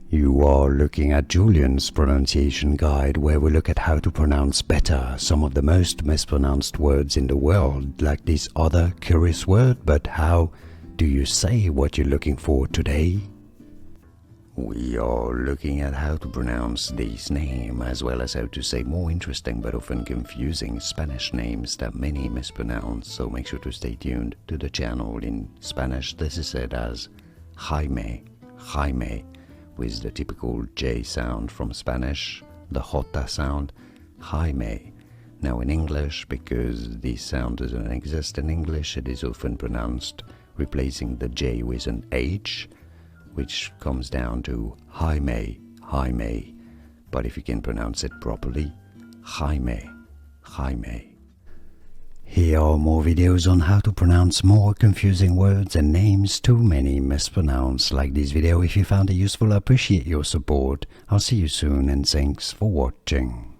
You are looking at Julian's pronunciation guide, where we look at how to pronounce better some of the most mispronounced words in the world, like this other curious word. But how do you say what you're looking for today? We are looking at how to pronounce this name, as well as how to say more interesting but often confusing Spanish names that many mispronounce, so make sure to stay tuned to the channel. In Spanish, this is said as Jaime, Jaime, with the typical J sound from Spanish, the J sound, Jaime. Now in English, because this sound doesn't exist in English, it is often pronounced replacing the J with an H, which comes down to Jaime, Jaime. But if you can pronounce it properly, Jaime, Jaime. Here are more videos on how to pronounce more confusing words and names too many mispronounced. Like this video if you found it useful. I appreciate your support. I'll see you soon and thanks for watching.